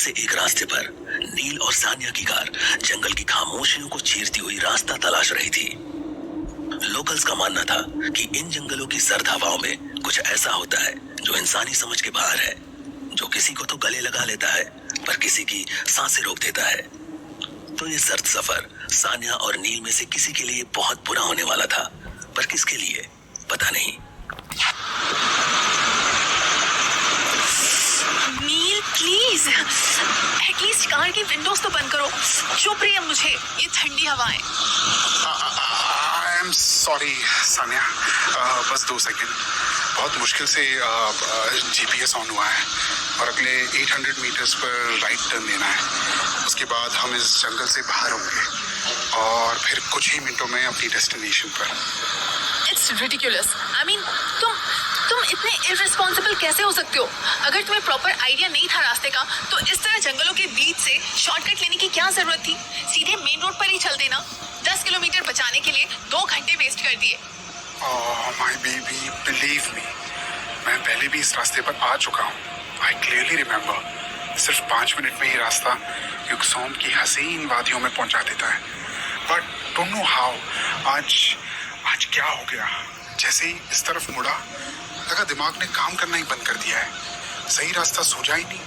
से एक रास्ते पर नील और सान्या की कार जंगल की खामोशियों को चीरती हुई रास्ता तलाश रही थी। लोकल्स का मानना था कि इन जंगलों की सर्द हवाओं में कुछ ऐसा होता है जो इंसानी समझ के बाहर है, जो किसी को तो गले लगा लेता है पर किसी की सांसें रोक देता है। तो ये सर्द सफर सान्या और नील में से किसी के लिए बहुत बुरा होने वाला था, पर किसके लिए पता नहीं। नील प्लीज एटलीस्ट कार की विंडोज तो बंद करो। चुप रही है मुझे ये ठंडी हवाएं। आई एम सॉरी सान्या, बस 2 सेकेंड। बहुत मुश्किल से जीपीएस ऑन हुआ है और अगले 800 मीटर्स पर राइट टर्न लेना है। उसके बाद हम इस जंगल से बाहर होंगे और फिर कुछ ही मिनटों में अपनी डेस्टिनेशन पर। It's ridiculous. आई मीन तुम इतने इररिस्पॉन्सिबल कैसे हो सकते हो? अगर तुम्हें प्रॉपर आइडिया नहीं था रास्ते का तो इस तरह जंगलों के बीच से शॉर्टकट लेने की क्या जरूरत थी? सीधे मेन रोड पर ही चल देना। 10 किलोमीटर बचाने के लिए 2 घंटे वेस्ट कर दिए। माय बेबी, बिलीव मी, मैं पहले भी इस रास्ते पर आ चुका हूँ। I clearly remember. सिर्फ 5 मिनट में ही रास्ता युक्सोम की हसीन वादियों में पहुंचा देता है। बट डोंट नो हाउ आज क्या हो गया। जैसे ही इस तरफ मुड़ा लगा दिमाग ने काम करना ही बंद कर दिया है। सही रास्ता सूझा ही नहीं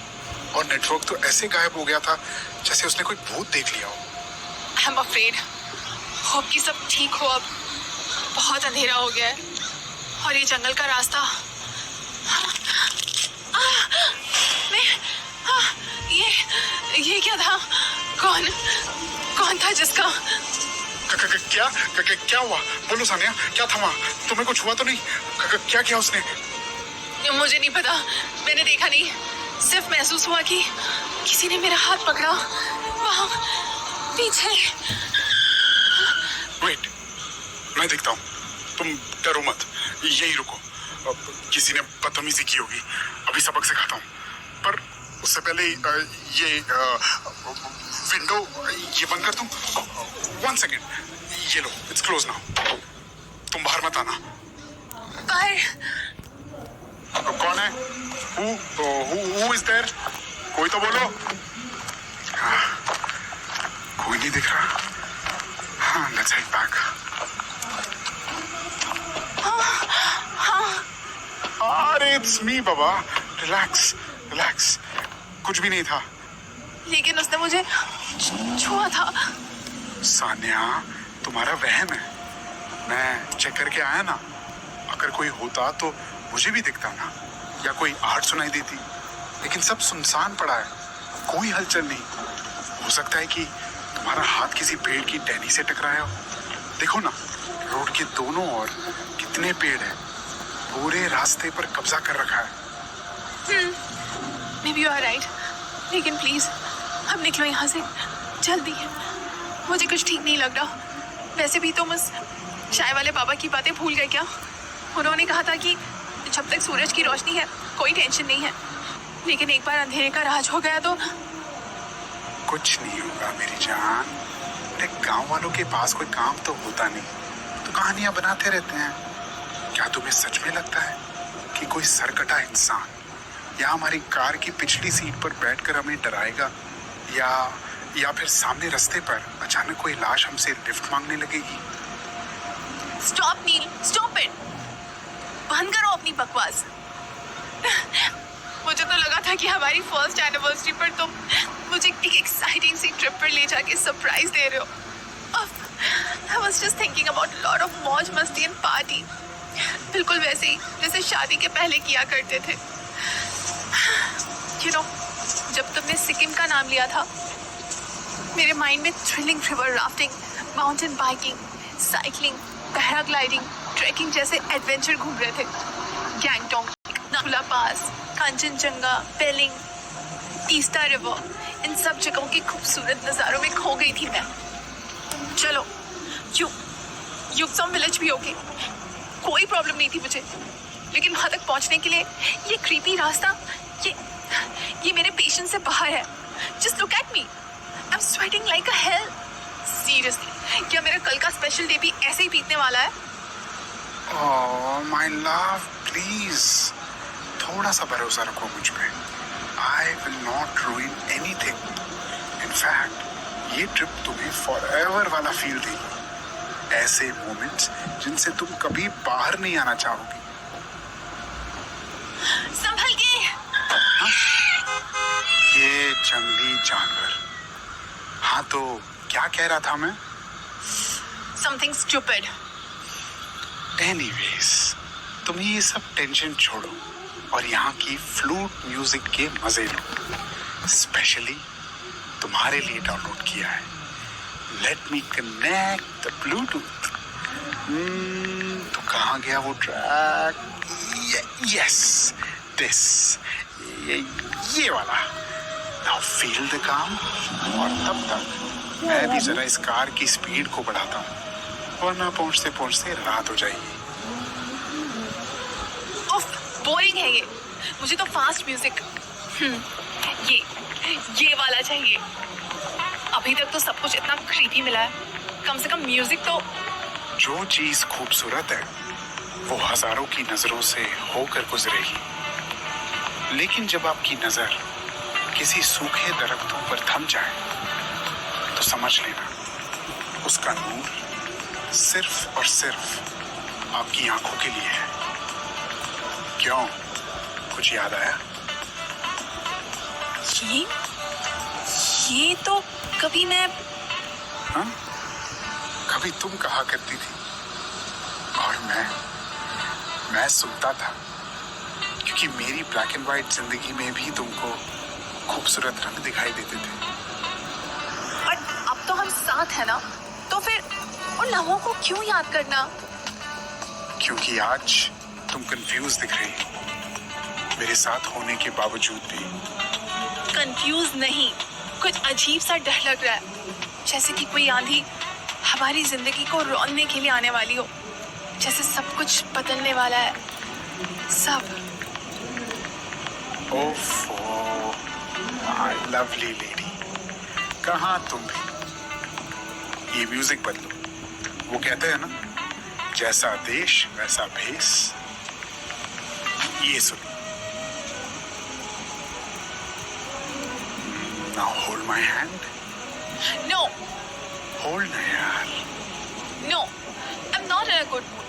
और नेटवर्क तो ऐसे गायब हो गया था जैसे उसने कोई भूत देख लिया हो। I am afraid. होप कि सब ठीक हो। अब बहुत अंधेरा हो गया है और ये जंगल का रास्ता ये क्या था? कौन था जिसका? क्या हुआ? बोलो सानिया, क्या था वहाँ? तुम्हें कुछ हुआ तो नहीं? क्या किया उसने? मुझे नहीं पता, मैंने देखा नहीं। सिर्फ महसूस हुआ कि किसी ने मेरा हाथ पकड़ा वहाँ पीछे। वेट, मैं देखता हूँ। तुम डरो मत, यही रुको। किसी ने बदतमीजी की होगी, अभी सबक सिखाता हूँ। पर उससे पहले ये विंडो ये बंद कर दूं? 1 सेकेंड, ये लो, इट्स क्लोज नाउ। तुम बाहर मत आना। कौन है? Who is there? कोई तो बोलो। कोई नहीं दिख रहा। हाँ, लेट्स हेड बैक। अरे इट्स मी बाबा, रिलैक्स रिलैक्स, कुछ भी नहीं था। लेकिन उसने मुझे छुआ था। सान्या, तुम्हारा वहम है। मैं चेक करके आया ना, अगर कोई होता तो मुझे भी दिखता ना, या कोई आहट सुनाई देती। लेकिन सब सुनसान पड़ा है, कोई हलचल नहीं। हो सकता है कि तुम्हारा हाथ किसी पेड़ की टहनी से टकराया हो। देखो ना, रोड के दोनों ओर कितने पेड़ हैं, पूरे रास्ते पर कब्जा कर रखा है। Maybe you are right. लेकिन प्लीज अब निकलो यहाँ से जल्दी। मुझे कुछ ठीक नहीं लग रहा। वैसे भी तुम उस चाय वाले बाबा की बातें भूल गए क्या? उन्होंने कहा था कि जब तक सूरज की रोशनी है कोई टेंशन नहीं है, लेकिन एक बार अंधेरे का राज हो गया तो कुछ नहीं होगा मेरी जान। गांव वालों के पास कोई काम तो होता नहीं, तो कहानियां बनाते रहते हैं। क्या तुम्हें सच में लगता है कि कोई सरकटा इंसान या हमारी कार की पिछली सीट पर बैठकर हमें डराएगा, या फिर सामने रास्ते पर अचानक कोई लाश हमसे लिफ्ट मांगने लगेगी? Stop Neel, stop it. बंद करो अपनी बकवास। मुझे तो लगा था कि हमारी फर्स्ट एनिवर्सरी पर तुम मुझे एक एक्साइटिंग सी ट्रिप पर ले जाके सरप्राइज दे रहे हो। I was just thinking about a lot of मौज मस्ती एंड पार्टी, बिल्कुल वैसे ही जैसे शादी के पहले किया करते थे। You know, जब तुमने सिक्किम का नाम लिया था मेरे माइंड में thrilling river rafting, mountain biking, cycling, paragliding, trekking जैसे एडवेंचर घूम रहे थे। गैंगटोक, नाथुला पास, कंचनजंगा, पेलिंग, तीस्ता रिवर, इन सब जगहों के खूबसूरत नज़ारों में खो गई थी मैं। चलो युक्सोम विलेज भी ओके, कोई प्रॉब्लम नहीं थी मुझे, लेकिन वहां तक पहुंचने के लिए ये क्रीपी रास्ता, ये मेरे पेशेंस से बाहर है। Just look at me, I am sweating like a hello. Seriously, क्या मेरा कल का स्पेशल डे भी ऐसे ही बीतने वाला है? ओह माय लव, प्लीज थोड़ा सा भरोसा रखो मुझ पे। I will not ruin anything. In fact, ये ट्रिप तुम्हें forever वाला फील देगी। ऐसे मोमेंट्स जिनसे तुम कभी बाहर नहीं आना चाहोगी। संभल के। ये जंगली जानवर। हाँ तो क्या कह रहा था मैं? Something stupid. Anyways, तुम ये सब टेंशन छोड़ो और यहाँ की फ्लूट म्यूजिक के मजे लो। स्पेशली तुम्हारे लिए डाउनलोड किया है। Let me connect the Bluetooth. तो कहाँ गया वो ट्रैक? यस, दिस, ये वाला। नाउ फील द काम। और तब तक मैं भी जरा इस कार की स्पीड को बढ़ाता हूँ, वरना पहुंचते पहुंचते रात हो जाएगी। उफ, बोरिंग है ये। मुझे तो फास्ट म्यूजिक। ये वाला चाहिए। अभी तक तो सब कुछ इतना क्रीपी मिला है, कम से कम म्यूजिक तो। जो चीज खूबसूरत है वो हजारों की नजरों से होकर गुजरेगी, लेकिन जब आपकी नजर किसी सूखे दरख्तों पर थम जाए तो समझ लेना उसका नूर सिर्फ और सिर्फ आपकी आंखों के लिए है। क्यों, कुछ याद आया? ये तो कभी मैं। हाँ, कभी तुम कहा करती थी और मैं सुनता था, क्योंकि मेरी ब्लैक एंड व्हाइट जिंदगी में भी तुमको खूबसूरत रंग दिखाई देते थे। बट अब तो हम साथ हैं ना, तो फिर उन लम्हों को क्यों याद करना? क्योंकि आज तुम कंफ्यूज दिख रही हो, मेरे साथ होने के बावजूद भी। कंफ्यूज नहीं, कुछ अजीब सा डर लग रहा है, जैसे कि कोई आंधी हमारी जिंदगी को रौंदने के लिए आने वाली हो, जैसे सब कुछ बदलने वाला है, सब। ओफो, माय लवली लेडी, कहाँ तुम भी? ये म्यूजिक बदलो। वो कहते हैं ना, जैसा देश वैसा भेष। ये सुनो। Now hold my hand. No, Hold ना यार। no, I'm not in a good mood.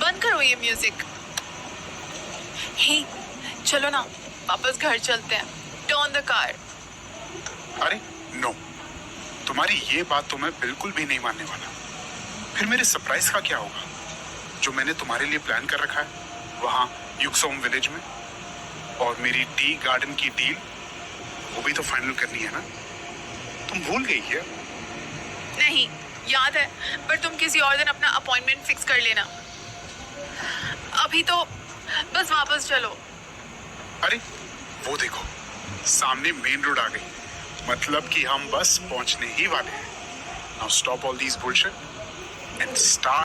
बंद करो ये म्यूजिक। हे, चलो ना, वापस घर चलते हैं। Turn the car. अरे नो, तुम्हारी ये बात तो मैं बिल्कुल भी नहीं मानने वाला। फिर मेरे सरप्राइज का क्या होगा, जो मैंने तुम्हारे लिए प्लान कर रखा है वहाँ युक्सोम विलेज में? और मेरी टी गार्डन की डील, वो भी तो फाइनल करनी है ना। तुम भूल गई क्या? नहीं, याद है, पर तुम किसी और दिन अपना अपॉइंटमेंट फिक्स कर लेना। अभी तो बस वापस चलो। अरे वो देखो, सामने मेन रोड आ गई, मतलब कि हम बस पहुंचने ही वाले हैं। Now stop all these bullshit and start.